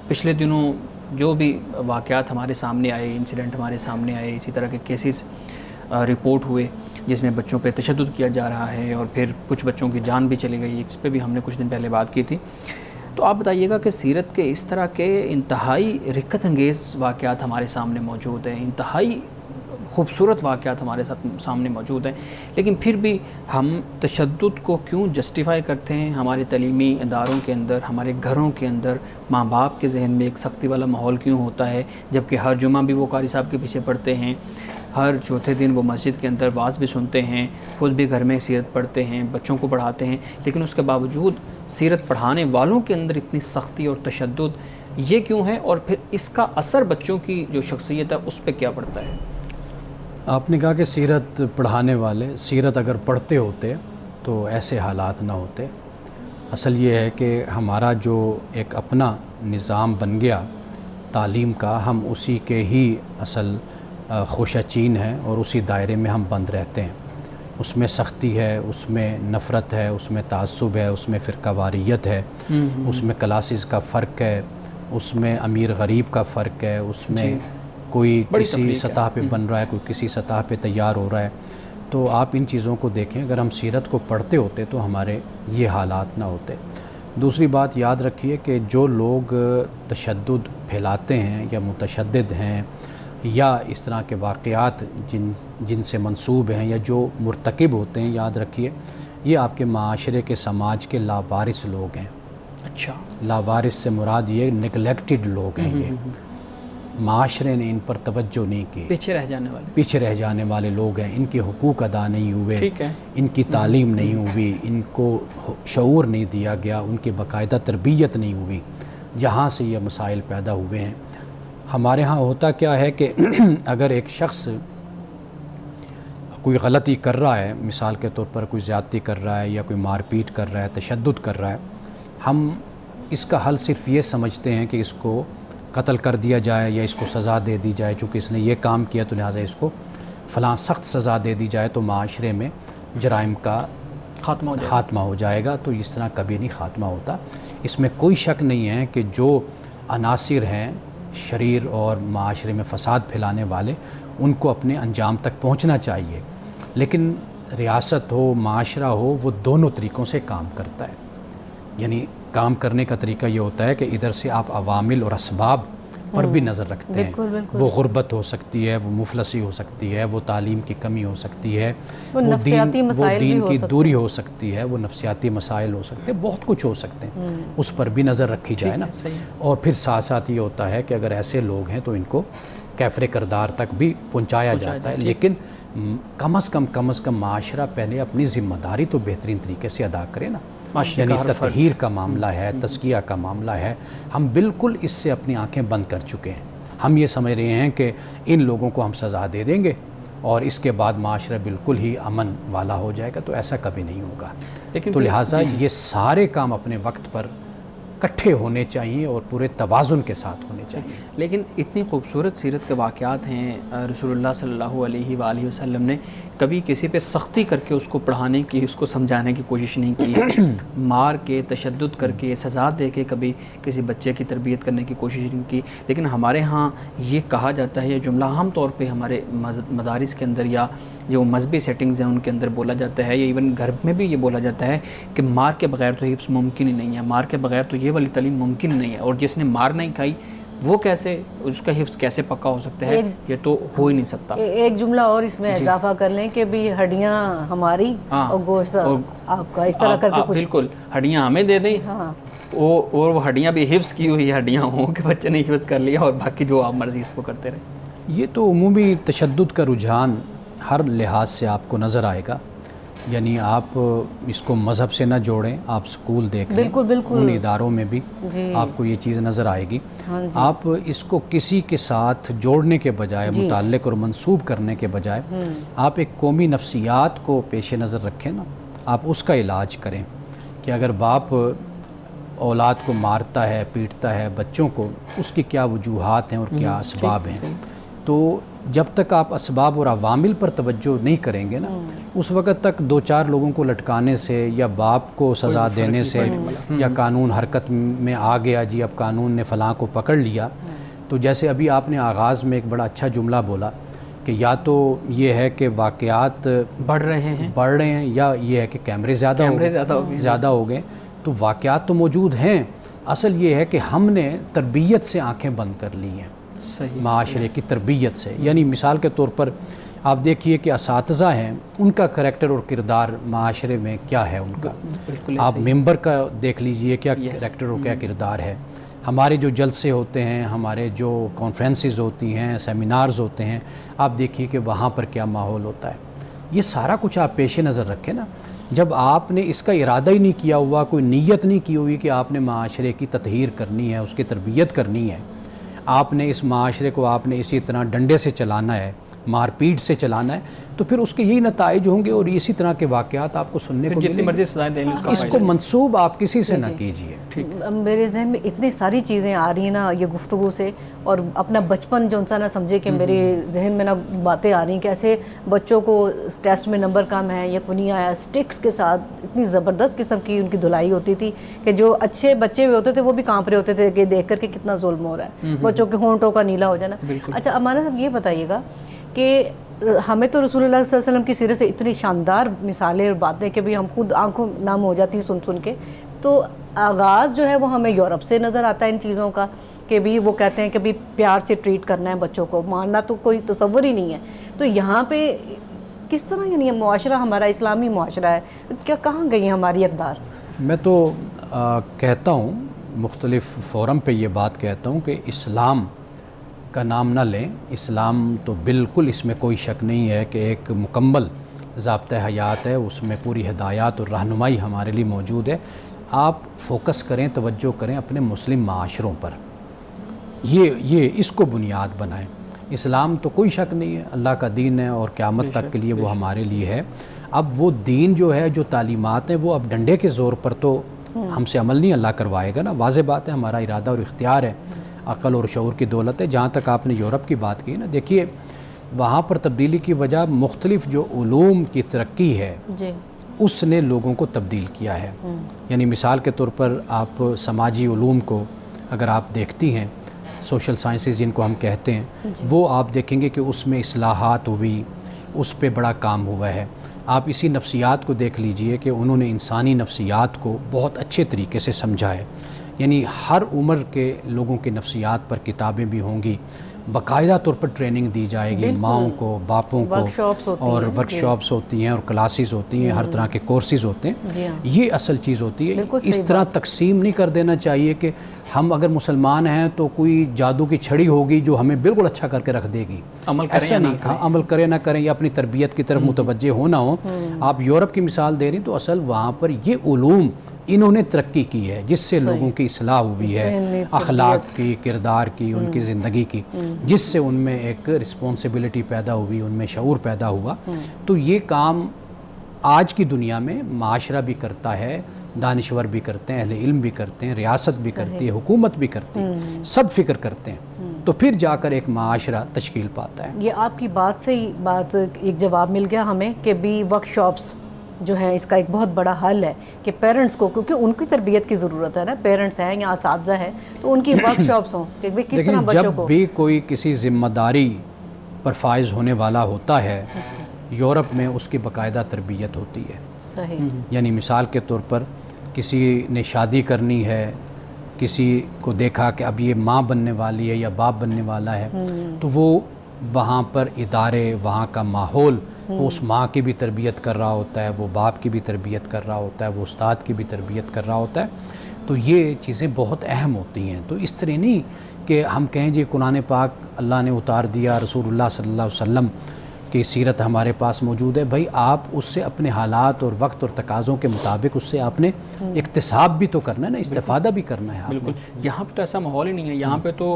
پچھلے دنوں جو بھی واقعات ہمارے سامنے آئے، انسیڈنٹ ہمارے سامنے آئے، اسی طرح کے کیسز رپورٹ ہوئے جس میں بچوں پہ تشدد کیا جا رہا ہے اور پھر کچھ بچوں کی جان بھی چلی گئی، اس پہ بھی ہم نے کچھ دن پہلے بات کی تھی، تو آپ بتائیے گا کہ سیرت کے اس طرح کے انتہائی رکت انگیز واقعات ہمارے سامنے موجود ہیں، انتہائی خوبصورت واقعات ہمارے سامنے موجود ہیں، لیکن پھر بھی ہم تشدد کو کیوں جسٹیفائی کرتے ہیں؟ ہمارے تعلیمی اداروں کے اندر، ہمارے گھروں کے اندر ماں باپ کے ذہن میں ایک سختی والا ماحول کیوں ہوتا ہے، جبکہ ہر جمعہ بھی وہ قاری صاحب کے پیچھے پڑھتے ہیں، ہر چوتھے دن وہ مسجد کے اندر واعظ بھی سنتے ہیں، خود بھی گھر میں سیرت پڑھتے ہیں، بچوں کو پڑھاتے ہیں، لیکن اس کے باوجود سیرت پڑھانے والوں کے اندر اتنی سختی اور تشدد یہ کیوں ہے؟ اور پھر اس کا اثر بچوں کی جو شخصیت ہے اس پہ کیا پڑتا ہے؟ آپ نے کہا کہ سیرت پڑھانے والے سیرت اگر پڑھتے ہوتے تو ایسے حالات نہ ہوتے۔ اصل یہ ہے کہ ہمارا جو ایک اپنا نظام بن گیا تعلیم کا، ہم اسی کے ہی اصل خوشچین ہیں اور اسی دائرے میں ہم بند رہتے ہیں۔ اس میں سختی ہے، اس میں نفرت ہے، اس میں تعصب ہے، اس میں فرقہ واریت ہے، اس میں کلاسز کا فرق ہے، اس میں امیر غریب کا فرق ہے، اس میں کوئی کسی سطح پہ بن رہا ہے، کوئی کسی سطح پہ تیار ہو رہا ہے۔ تو آپ ان چیزوں کو دیکھیں، اگر ہم سیرت کو پڑھتے ہوتے تو ہمارے یہ حالات نہ ہوتے۔ دوسری بات یاد رکھیے کہ جو لوگ تشدد پھیلاتے ہیں یا متشدد ہیں یا اس طرح کے واقعات جن سے منسوب ہیں یا جو مرتکب ہوتے ہیں، یاد رکھیے یہ آپ کے معاشرے کے سماج کے لاوارث لوگ ہیں۔ اچھا، لاوارث سے مراد یہ نگلیکٹڈ لوگ ہیں، یہ معاشرے نے ان پر توجہ نہیں کی، پیچھے رہ جانے والے لوگ ہیں، ان کے حقوق ادا نہیں ہوئے، ٹھیک ہے، ان کی تعلیم نہیں ہوئی، ان کو شعور نہیں دیا گیا، ان کی باقاعدہ تربیت نہیں ہوئی، جہاں سے یہ مسائل پیدا ہوئے ہیں۔ ہمارے ہاں ہوتا کیا ہے کہ اگر ایک شخص کوئی غلطی کر رہا ہے، مثال کے طور پر کوئی زیادتی کر رہا ہے یا کوئی مار پیٹ کر رہا ہے، تشدد کر رہا ہے، ہم اس کا حل صرف یہ سمجھتے ہیں کہ اس کو قتل کر دیا جائے یا اس کو سزا دے دی جائے، چونکہ اس نے یہ کام کیا تو لہٰذا اس کو فلاں سخت سزا دے دی جائے تو معاشرے میں جرائم کا خاتمہ ہو جائے گا۔ تو اس طرح کبھی نہیں خاتمہ ہوتا۔ اس میں کوئی شک نہیں ہے کہ جو عناصر ہیں شریر اور معاشرے میں فساد پھیلانے والے، ان کو اپنے انجام تک پہنچنا چاہیے، لیکن ریاست ہو، معاشرہ ہو، وہ دونوں طریقوں سے کام کرتا ہے۔ یعنی کام کرنے کا طریقہ یہ ہوتا ہے کہ ادھر سے آپ عوامل اور اسباب پر بھی نظر رکھتے ہیں۔ وہ غربت ہو سکتی ہے، وہ مفلسی ہو سکتی ہے، وہ تعلیم کی کمی ہو سکتی ہے، وہ دین کی دوری ہو سکتی ہے، وہ نفسیاتی مسائل ہو سکتے ہیں، بہت کچھ ہو سکتے ہیں، اس پر بھی نظر رکھی جائے نا۔ اور پھر ساتھ ساتھ یہ ہوتا ہے کہ اگر ایسے لوگ ہیں تو ان کو کیفر کردار تک بھی پہنچایا جاتا ہے، لیکن کم از کم معاشرہ پہلے اپنی ذمہ داری تو بہترین طریقے سے ادا کرے نا۔ یعنی تطہیر کا معاملہ ہے، تزکیہ کا معاملہ ہے، ہم بالکل اس سے اپنی آنکھیں بند کر چکے ہیں۔ ہم یہ سمجھ رہے ہیں کہ ان لوگوں کو ہم سزا دے دیں گے اور اس کے بعد معاشرہ بالکل ہی امن والا ہو جائے گا، تو ایسا کبھی نہیں ہوگا۔ تو لہٰذا یہ سارے کام اپنے وقت پر اکٹھے ہونے چاہیے اور پورے توازن کے ساتھ ہونے چاہیے۔ لیکن اتنی خوبصورت سیرت کے واقعات ہیں، رسول اللہ صلی اللہ علیہ وآلہ وسلم نے کبھی کسی پہ سختی کر کے اس کو پڑھانے کی، اس کو سمجھانے کی کوشش نہیں کی، مار کے، تشدد کر کے، سزا دے کے کبھی کسی بچے کی تربیت کرنے کی کوشش نہیں کی۔ لیکن ہمارے ہاں یہ کہا جاتا ہے، یہ جملہ عام طور پہ ہمارے مدارس کے اندر یا جو مذہبی سیٹنگز ہیں ان کے اندر بولا جاتا ہے، یا ایون گھر میں بھی یہ بولا جاتا ہے کہ مار کے بغیر تو حفظ ممکن ہی نہیں ہے، مار کے بغیر تو یہ والی تعلیم ممکن نہیں ہے، اور جس نے مار نہیں کھائی وہ کیسے، اس کا حفظ کیسے پکا ہو سکتا ہے؟ یہ تو ہو ہی نہیں سکتا۔ ایک جملہ اور اس میں اضافہ کر لیں کہ بھی ہڈیاں ہماری اور گوشت آپ کا، اس طرح کر کے بالکل ہڈیاں ہمیں دے دیں، اور وہ ہڈیاں بھی حفظ کی ہوئی ہڈیاں ہوں کہ بچے نے حفظ کر لیا اور باقی جو آپ مرضی اس کو کرتے رہے۔ یہ تو عمومی تشدد کا رجحان ہر لحاظ سے آپ کو نظر آئے گا. یعنی آپ اس کو مذہب سے نہ جوڑیں, آپ سکول دیکھ لیں, ان اداروں میں بھی آپ کو یہ چیز نظر آئے گی. آپ اس کو کسی کے ساتھ جوڑنے کے بجائے, متعلق اور منسوب کرنے کے بجائے, آپ ایک قومی نفسیات کو پیش نظر رکھیں نا, آپ اس کا علاج کریں کہ اگر باپ اولاد کو مارتا ہے, پیٹتا ہے بچوں کو, اس کی کیا وجوہات ہیں اور کیا اسباب ہیں. تو جب تک آپ اسباب اور عوامل پر توجہ نہیں کریں گے نا, اس وقت تک دو چار لوگوں کو لٹکانے سے یا باپ کو سزا دینے سے یا قانون حرکت میں آ گیا, جی اب قانون نے فلاں کو پکڑ لیا. تو جیسے ابھی آپ نے آغاز میں ایک بڑا اچھا جملہ بولا کہ یا تو یہ ہے کہ واقعات بڑھ رہے ہیں یا یہ ہے کہ کیمرے زیادہ ہو گئے. تو واقعات تو موجود ہیں, اصل یہ ہے کہ ہم نے تربیت سے آنکھیں بند کر لی ہیں, معاشرے کی تربیت سے. یعنی مثال کے طور پر آپ دیکھیے کہ اساتذہ ہیں, ان کا کریکٹر اور کردار معاشرے میں کیا ہے ان کا. آپ ممبر کا دیکھ لیجئے کیا کریکٹر اور کیا کردار ہے. ہمارے جو جلسے ہوتے ہیں, ہمارے جو کانفرنسز ہوتی ہیں, سیمینارز ہوتے ہیں, آپ دیکھیے کہ وہاں پر کیا ماحول ہوتا ہے. یہ سارا کچھ آپ پیش نظر رکھیں نا. جب آپ نے اس کا ارادہ ہی نہیں کیا ہوا, کوئی نیت نہیں کی ہوئی کہ آپ نے معاشرے کی تطہیر کرنی ہے, اس کی تربیت کرنی ہے, آپ نے اس معاشرے کو آپ نے اسی طرح ڈنڈے سے چلانا ہے, مار پیٹ سے چلانا ہے, تو پھر اس کے یہی نتائج ہوں گے اور اسی طرح کے واقعات آپ کو سننے کو جتنی مرضی سزائیں دیں اس کو منسوب آپ کسی سے نہ کیجیے. میرے ذہن میں اتنی ساری چیزیں آ رہی ہیں نا یہ گفتگو سے, اور اپنا بچپن جو انسان نہ سمجھے کہ میرے ذہن میں نا باتیں آ رہی ہیں کہ ایسے بچوں کو ٹیسٹ میں نمبر کم ہے یا کچھ نہیں آیا, سٹکس کے ساتھ اتنی زبردست قسم کی ان کی دھلائی ہوتی تھی کہ جو اچھے بچے ہوئے ہوتے تھے وہ بھی کانپ رہے ہوتے تھے کہ دیکھ کر کے کتنا ظلم ہو رہا ہے, بچوں کے ہونٹوں کا نیلا ہو جانا. اچھا امانہ صاحب یہ بتائیے گا کہ ہمیں تو رسول اللہ صلی اللہ علیہ وسلم کی سیرت سے اتنی شاندار مثالیں اور باتیں کہ بھی ہم خود آنکھوں نام ہو جاتی ہیں سن کے. تو آغاز جو ہے وہ ہمیں یورپ سے نظر آتا ہے ان چیزوں کا کہ بھی وہ کہتے ہیں کہ بھی پیار سے ٹریٹ کرنا ہے بچوں کو, مارنا تو کوئی تصور ہی نہیں ہے. تو یہاں پہ کس طرح یعنی معاشرہ ہمارا اسلامی معاشرہ ہے, کیا کہاں گئی ہیں ہماری اقدار؟ میں تو کہتا ہوں, مختلف فورم پہ یہ بات کہتا ہوں کہ اسلام کا نام نہ لیں. اسلام تو بالکل اس میں کوئی شک نہیں ہے کہ ایک مکمل ضابطۂ حیات ہے, اس میں پوری ہدایات اور رہنمائی ہمارے لیے موجود ہے. آپ فوکس کریں, توجہ کریں اپنے مسلم معاشروں پر, یہ اس کو بنیاد بنائیں. اسلام تو کوئی شک نہیں ہے اللہ کا دین ہے اور قیامت تک کے لیے وہ ہمارے لیے ہے. اب وہ دین جو ہے, جو تعلیمات ہیں, وہ اب ڈنڈے کے زور پر تو ہم سے عمل نہیں اللہ کروائے گا نا. واضح بات ہے ہمارا ارادہ اور اختیار ہے, عقل اور شعور کی دولت ہے. جہاں تک آپ نے یورپ کی بات کی نا, دیکھیے وہاں پر تبدیلی کی وجہ مختلف جو علوم کی ترقی ہے اس نے لوگوں کو تبدیل کیا ہے. یعنی مثال کے طور پر آپ سماجی علوم کو اگر آپ دیکھتی ہیں, سوشل سائنسز جن کو ہم کہتے ہیں, وہ آپ دیکھیں گے کہ اس میں اصلاحات ہوئی, اس پہ بڑا کام ہوا ہے. آپ اسی نفسیات کو دیکھ لیجئے کہ انہوں نے انسانی نفسیات کو بہت اچھے طریقے سے سمجھا ہے. یعنی ہر عمر کے لوگوں کی نفسیات پر کتابیں بھی ہوں گی, باقاعدہ طور پر ٹریننگ دی جائے گی ماؤں کو, باپوں کو, اور ورکشاپس ہوتی ہیں اور کلاسز ہوتی ہیں, ہر طرح کے کورسز ہوتے ہیں. یہ اصل چیز ہوتی ہے. اس طرح تقسیم نہیں کر دینا چاہیے کہ ہم اگر مسلمان ہیں تو کوئی جادو کی چھڑی ہوگی جو ہمیں بالکل اچھا کر کے رکھ دے گی. ایسا نہیں, عمل کریں نہ کریں یا اپنی تربیت کی طرف متوجہ ہونا ہو. آپ یورپ کی مثال دے رہی تو اصل وہاں پر یہ علوم انہوں نے ترقی کی ہے جس سے لوگوں کی اصلاح ہوئی ہے, اخلاق کی, کردار کی, ان کی زندگی کی, جس سے ان میں ایک رسپانسبلٹی پیدا ہوئی, ان میں شعور پیدا ہوا. تو یہ کام آج کی دنیا میں معاشرہ بھی کرتا ہے, دانشور بھی کرتے ہیں, اہل علم بھی کرتے ہیں, ریاست بھی کرتی ہے, حکومت بھی کرتی ہے, سب فکر کرتے ہیں. تو پھر جا کر ایک معاشرہ تشکیل پاتا ہے. یہ آپ کی بات سے ہی بات ایک جواب مل گیا ہمیں کہ بھی ورک شاپس جو ہے اس کا ایک بہت بڑا حل ہے کہ پیرنٹس کو, کیونکہ ان کی تربیت کی ضرورت ہے نا, پیرنٹس ہیں یا اساتذہ ہیں تو ان کی ورک شاپس ہوں کہ کس طرح بچوں کو. جب بھی کوئی کسی ذمہ داری پر فائز ہونے والا ہوتا ہے, یورپ میں اس کی باقاعدہ تربیت ہوتی ہے. صحیح. یعنی مثال کے طور پر کسی نے شادی کرنی ہے, کسی کو دیکھا کہ اب یہ ماں بننے والی ہے یا باپ بننے والا ہے, تو وہ وہاں پر ادارے, وہاں کا ماحول, وہ اس ماں کی بھی تربیت کر رہا ہوتا ہے, وہ باپ کی بھی تربیت کر رہا ہوتا ہے, وہ استاد کی بھی تربیت کر رہا ہوتا ہے. تو یہ چیزیں بہت اہم ہوتی ہیں. تو اس طرح نہیں کہ ہم کہیں جی قرآن پاک اللہ نے اتار دیا، رسول اللہ صلی اللہ علیہ وسلم کی سیرت ہمارے پاس موجود ہے، بھائی آپ اس سے اپنے حالات اور وقت اور تقاضوں کے مطابق اس سے آپ نے اکتساب بھی تو کرنا ہے نا، استفادہ بھی کرنا ہے آپ نے۔ بالکل، یہاں پہ تو ایسا ماحول ہی نہیں ہے، یہاں پہ تو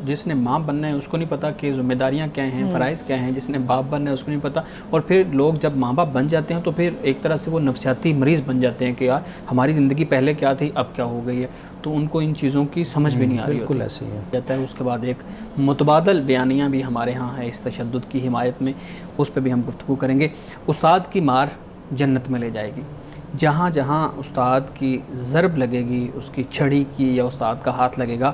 جس نے ماں بننا ہے اس کو نہیں پتہ کہ ذمہ داریاں کیا ہیں، فرائض کیا ہیں، جس نے باپ بننا ہے اس کو نہیں پتہ، اور پھر لوگ جب ماں باپ بن جاتے ہیں تو پھر ایک طرح سے وہ نفسیاتی مریض بن جاتے ہیں کہ یار ہماری زندگی پہلے کیا تھی اب کیا ہو گئی ہے، تو ان کو ان چیزوں کی سمجھ بھی نہیں آ رہی بالکل ایسے ہی ہے جاتا ہے۔ اس کے بعد ایک متبادل بیانیاں بھی ہمارے ہاں ہے اس تشدد کی حمایت میں، اس پہ بھی ہم گفتگو کریں گے۔ استاد کی مار جنت میں لے جائے گی، جہاں جہاں استاد کی ضرب لگے گی، اس کی چھڑی کی یا استاد کا ہاتھ لگے گا،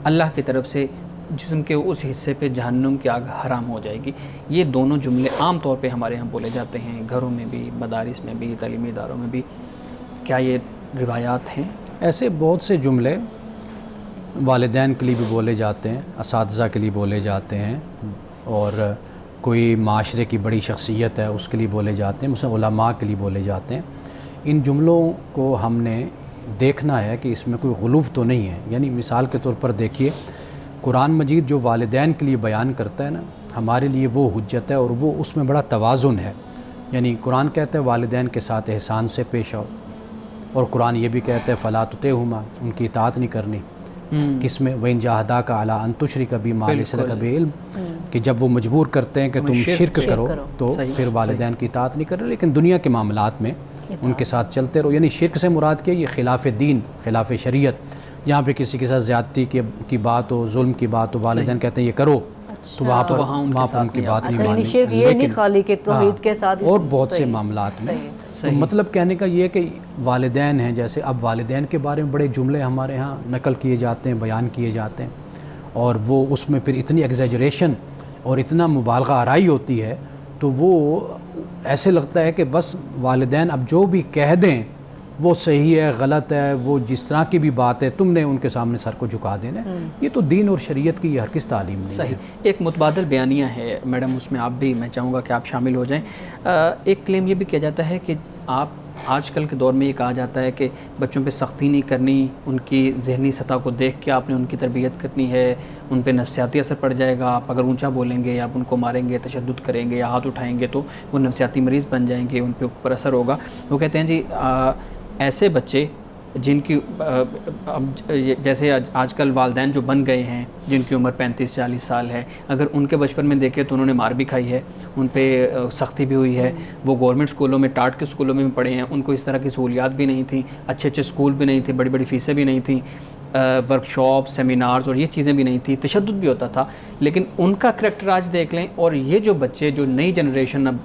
اللہ کی طرف سے جسم کے اس حصے پہ جہنم کی آگ حرام ہو جائے گی۔ یہ دونوں جملے عام طور پہ ہمارے ہاں بولے جاتے ہیں، گھروں میں بھی، مدارس میں بھی، تعلیمی اداروں میں بھی۔ کیا یہ روایات ہیں؟ ایسے بہت سے جملے والدین کے لیے بھی بولے جاتے ہیں، اساتذہ کے لیے بولے جاتے ہیں، اور کوئی معاشرے کی بڑی شخصیت ہے اس کے لیے بولے جاتے ہیں، مثلا علماء کے لیے بولے جاتے ہیں۔ ان جملوں کو ہم نے دیکھنا ہے کہ اس میں کوئی غلوف تو نہیں ہے، یعنی مثال کے طور پر دیکھیے قرآن مجید جو والدین کے لیے بیان کرتا ہے نا، ہمارے لیے وہ حجت ہے، اور وہ اس میں بڑا توازن ہے۔ یعنی قرآن کہتا ہے والدین کے ساتھ احسان سے پیش آؤ، اور قرآن یہ بھی کہتا ہے فلا تطعہما، ان کی اطاعت نہیں کرنی۔ کس میں وَإِن جَاهَدَاكَ عَلَىٰ أَن تُشْرِكَ بِي مَا لَيْسَ لَكَ بِهِ عِلْمٌ، کہ جب وہ مجبور کرتے ہیں کہ تم شرک کرو تو پھر والدین کی اطاعت نہیں کرو، لیکن دنیا کے معاملات میں ان کے ساتھ چلتے رہو۔ یعنی شرک سے مراد کیا؟ یہ خلاف دین، خلاف شریعت، یہاں پہ کسی کے ساتھ زیادتی کی بات ہو، ظلم کی بات ہو، والدین کہتے ہیں یہ کرو، تو وہاں پر ان کی بات نہیں ماننی۔ اور بہت سے معاملات میں تو مطلب کہنے کا یہ ہے کہ والدین ہیں، جیسے اب والدین کے بارے میں بڑے جملے ہمارے ہاں نقل کیے جاتے ہیں، بیان کیے جاتے ہیں، اور وہ اس میں پھر اتنی ایگزیجریشن اور اتنا مبالغہ آرائی ہوتی ہے، تو وہ ایسے لگتا ہے کہ بس والدین اب جو بھی کہہ دیں وہ صحیح ہے، غلط ہے، وہ جس طرح کی بھی بات ہے تم نے ان کے سامنے سر کو جھکا دینا ہے۔ یہ تو دین اور شریعت کی ہر کس تعلیم نہیں ہے۔ صحیح۔ ایک متبادل بیانیہ ہے میڈم، اس میں آپ بھی، میں چاہوں گا کہ آپ شامل ہو جائیں۔ ایک کلیم یہ بھی کیا جاتا ہے کہ آپ آج کل کے دور میں یہ کہا جاتا ہے کہ بچوں پہ سختی نہیں کرنی، ان کی ذہنی سطح کو دیکھ کے آپ نے ان کی تربیت کرنی ہے، ان پہ نفسیاتی اثر پڑ جائے گا، آپ اگر اونچا بولیں گے یا آپ ان کو ماریں گے، تشدد کریں گے یا ہاتھ اٹھائیں گے تو وہ نفسیاتی مریض بن جائیں گے، ان پہ اوپر اثر ہوگا۔ وہ کہتے ہیں جی ایسے بچے جن کی جیسے آج کل والدین جو بن گئے ہیں جن کی عمر 35-40 سال ہے، اگر ان کے بچپن میں دیکھیں تو انہوں نے مار بھی کھائی ہے، ان پہ سختی بھی ہوئی ہے، وہ گورنمنٹ اسکولوں میں، ٹاٹ کے اسکولوں میں پڑھے ہیں، ان کو اس طرح کی سہولیات بھی نہیں تھیں، اچھے اسکول بھی نہیں تھے، بڑی بڑی فیسیں بھی نہیں تھیں، ورک شاپ، سیمینارز اور یہ چیزیں بھی نہیں تھیں، تشدد بھی ہوتا تھا، لیکن ان کا کریکٹر آج دیکھ لیں۔ اور یہ جو بچے جو نئی جنریشن اب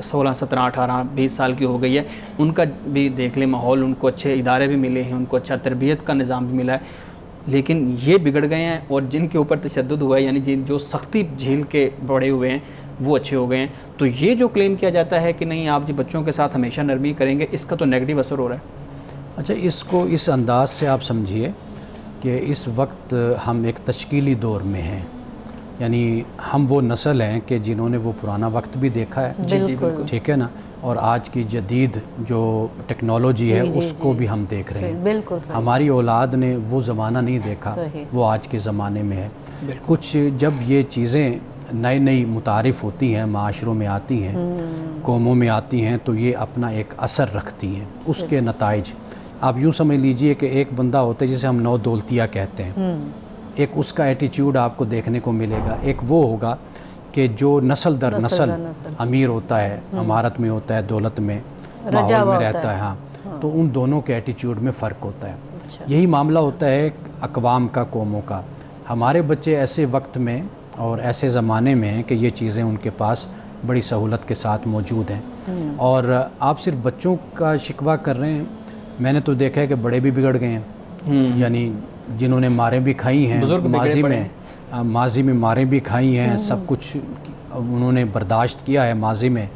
16, 17, 18, 20 سال کی ہو گئی ہے، ان کا بھی دیکھ لیں ماحول، ان کو اچھے ادارے بھی ملے ہیں، ان کو اچھا تربیت کا نظام بھی ملا ہے، لیکن یہ بگڑ گئے ہیں، اور جن کے اوپر تشدد ہوا ہے، یعنی جو سختی جھیل کے بڑے ہوئے ہیں وہ اچھے ہو گئے ہیں۔ تو یہ جو کلیم کیا جاتا ہے کہ نہیں آپ جو بچوں کے ساتھ ہمیشہ نرمی کریں گے، اس کا تو نیگیٹو اثر ہو رہا ہے۔ اچھا، اس کو اس انداز سے آپ سمجھیے کہ اس وقت ہم ایک تشکیلی دور میں ہیں، یعنی ہم وہ نسل ہیں کہ جنہوں نے وہ پرانا وقت بھی دیکھا ہے، جی بالکل، ٹھیک ہے نا، اور آج کی جدید جو ٹیکنالوجی ہے اس کو بھی ہم دیکھ رہے ہیں۔ بالکل ہماری اولاد نے وہ زمانہ نہیں دیکھا، وہ آج کے زمانے میں ہے۔ کچھ جب یہ چیزیں نئی نئی متعارف ہوتی ہیں، معاشروں میں آتی ہیں، قوموں میں آتی ہیں، تو یہ اپنا ایک اثر رکھتی ہیں، اس کے نتائج آپ یوں سمجھ لیجئے کہ ایک بندہ ہوتا ہے جسے ہم نو دولتیہ کہتے ہیں، ایک اس کا ایٹیچیوڈ آپ کو دیکھنے کو ملے گا، ایک وہ ہوگا کہ جو نسل در نسل امیر ہوتا ہے، امارت میں ہوتا ہے، دولت میں، ماحول میں رہتا ہے، ہاں، تو ان دونوں کے ایٹیچیوڈ میں فرق ہوتا ہے۔ یہی معاملہ ہوتا ہے اقوام کا، قوموں کا۔ ہمارے بچے ایسے وقت میں اور ایسے زمانے میں ہیں کہ یہ چیزیں ان کے پاس بڑی سہولت کے ساتھ موجود ہیں، اور آپ صرف بچوں کا شکوہ کر رہے ہیں، میں نے تو دیکھا ہے کہ بڑے بھی بگڑ گئے ہیں، یعنی جنہوں نے ماریں بھی کھائی ہیں ماضی میں ماریں بھی کھائی ہیں، سب کچھ انہوں نے برداشت کیا ہے ماضی میں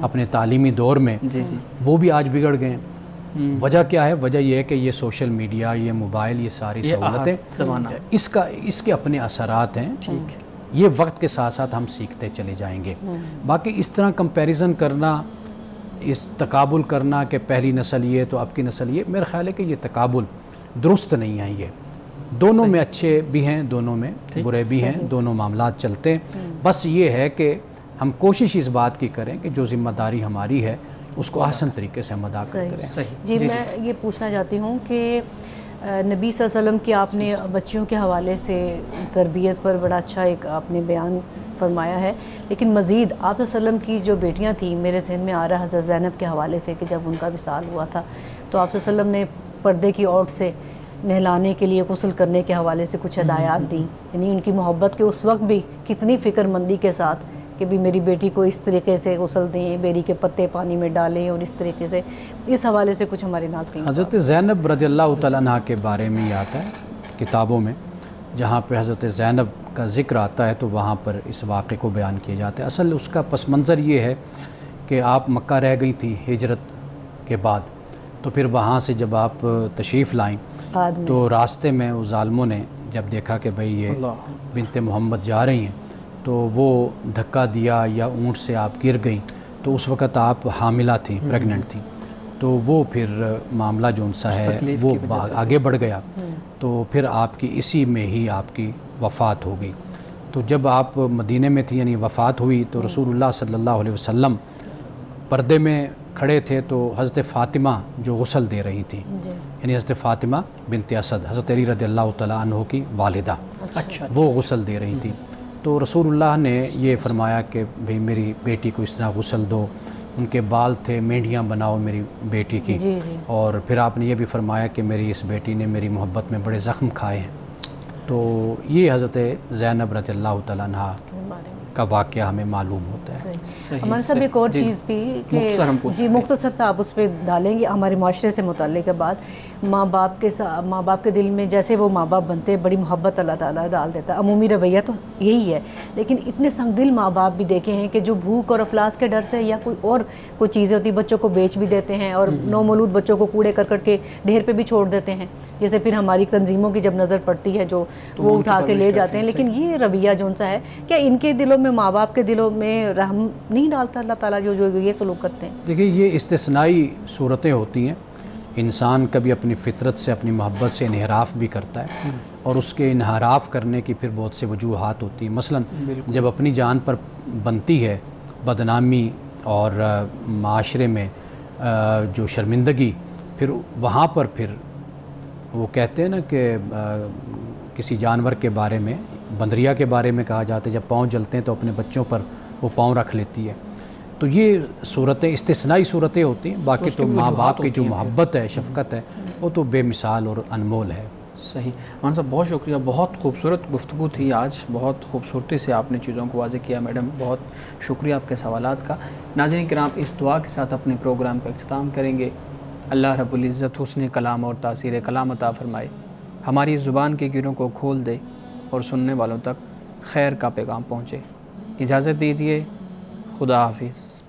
اپنے تعلیمی دور میں، وہ بھی آج بگڑ گئے ہیں۔ وجہ کیا ہے؟ وجہ یہ ہے کہ یہ سوشل میڈیا، یہ موبائل، یہ ساری سہولتیں، اس کے اپنے اثرات ہیں، یہ وقت کے ساتھ ساتھ ہم سیکھتے چلے جائیں گے۔ باقی اس طرح کمپیریزن کرنا، اس تقابل کرنا کہ پہلی نسل یہ تو اب کی نسل یہ، میرا خیال ہے کہ یہ تقابل درست نہیں ہے، یہ دونوں میں اچھے بھی ہیں، دونوں میں برے بھی ہیں، دونوں معاملات چلتے ہیں. بس یہ ہے کہ ہم کوشش اس بات کی کریں کہ جو ذمہ داری ہماری ہے اس کو احسن طریقے سے ہم ادا کرتے رہیں. جی میں یہ پوچھنا چاہتی ہوں کہ نبی صلی اللہ علیہ وسلم کی آپ نے بچیوں کے حوالے سے تربیت پر بڑا اچھا ایک آپ نے بیان فرمایا ہے، لیکن مزید آپ صلی اللہ علیہ وسلم کی جو بیٹیاں تھیں، میرے ذہن میں آ رہا حضرت زینب کے حوالے سے کہ جب ان کا وصال ہوا تھا تو آپ صلی اللہ علیہ وسلم نے پردے کی عورت سے نہلانے کے لیے غسل کرنے کے حوالے سے کچھ ہدایات دیں، یعنی ان کی محبت کے اس وقت بھی کتنی فکر مندی کے ساتھ کہ بھی میری بیٹی کو اس طریقے سے غسل دیں، بیری کے پتے پانی میں ڈالیں، اور اس طریقے سے اس حوالے سے کچھ ہمارے ناظرین. حضرت زینب رضی اللہ تعالیٰ عنہ کے بارے میں یہ آتا ہے کتابوں میں، جہاں پہ حضرت زینب کا ذکر آتا ہے تو وہاں پر اس واقعے کو بیان کیا جاتا ہے. اصل اس کا پس منظر یہ ہے کہ آپ مکہ رہ گئی تھی ہجرت کے بعد، تو پھر وہاں سے جب آپ تشریف لائیں تو راستے میں اس ظالموں نے جب دیکھا کہ بھئی یہ بنت محمد جا رہی ہیں تو وہ دھکا دیا یا اونٹ سے آپ گر گئیں، تو اس وقت آپ حاملہ تھیں، پریگننٹ تھیں، تو وہ پھر معاملہ جو ان سا ہے وہ آگے بڑھ گیا، تو پھر آپ کی اسی میں ہی آپ کی وفات ہو گئی. تو جب آپ مدینے میں تھی یعنی وفات ہوئی تو رسول اللہ صلی اللہ علیہ وسلم پردے میں کھڑے تھے، تو حضرت فاطمہ جو غسل دے رہی تھی، یعنی حضرت فاطمہ بنت اسد حضرت علی رضی اللہ تعالیٰ عنہ کی والدہ، وہ غسل دے رہی تھی. تو رسول اللہ نے یہ فرمایا کہ بھئی میری بیٹی کو اس طرح غسل دو، ان کے بال تھے مینڈیاں بناؤ میری بیٹی کی، اور پھر آپ نے یہ بھی فرمایا کہ میری اس بیٹی نے میری محبت میں بڑے زخم کھائے ہیں. تو یہ حضرت زینب رضی اللہ تعالیٰ عنہ کا واقعہ ہمیں معلوم ہوتا ہے. ہمارے صاحب ایک اور چیز بھی کہ جی مختصر سے آپ اس پہ ڈالیں گے ہمارے معاشرے سے متعلق ہے بات. ماں باپ کے دل میں جیسے وہ ماں باپ بنتے ہیں بڑی محبت اللہ تعالیٰ ڈال دیتا ہے، عمومی رویہ تو یہی ہے، لیکن اتنے سنگ دل ماں باپ بھی دیکھے ہیں کہ جو بھوک اور افلاس کے ڈر سے یا کوئی چیزیں ہوتی بچوں کو بیچ بھی دیتے ہیں، اور نومولود بچوں کو کوڑے کرکٹ کے ڈھیر پہ بھی چھوڑ دیتے ہیں، جیسے پھر ہماری تنظیموں کی جب نظر پڑتی ہے جو وہ اٹھا کے لے جاتے ہیں. لیکن یہ رویہ جو ان سا ہے، کیا ان کے دلوں میں ماں باپ کے دلوں میں رحم نہیں ڈالتا اللہ تعالیٰ جو یہ سلوک کرتے ہیں؟ دیکھیے یہ استثنائی صورتیں ہوتی ہیں، انسان کبھی اپنی فطرت سے اپنی محبت سے انحراف بھی کرتا ہے، اور اس کے انحراف کرنے کی پھر بہت سے وجوہات ہوتی ہیں. مثلا جب اپنی جان پر بنتی ہے بدنامی اور معاشرے میں جو شرمندگی، پھر وہاں پر پھر وہ کہتے ہیں نا کہ کسی جانور کے بارے میں، بندریا کے بارے میں کہا جاتا ہے جب پاؤں جلتے ہیں تو اپنے بچوں پر وہ پاؤں رکھ لیتی ہے. تو یہ صورتیں استثنائی صورتیں ہوتی ہیں، باقی تو ماں باپ کی جو محبت ہے، شفقت ہے، وہ تو بے مثال اور انمول ہے. صحیح. مان صاحب بہت شکریہ، بہت خوبصورت گفتگو تھی آج، بہت خوبصورتی سے آپ نے چیزوں کو واضح کیا. میڈم بہت شکریہ آپ کے سوالات کا. ناظرین کرام اس دعا کے ساتھ اپنے پروگرام کا اختتام کریں گے. اللہ رب العزت حسن کلام اور تاثیر کلام عطا فرمائے، ہماری زبان کے گروں کو کھول دے اور سننے والوں تک خیر کا پیغام پہنچے. اجازت دیجیے، خدا حافظ.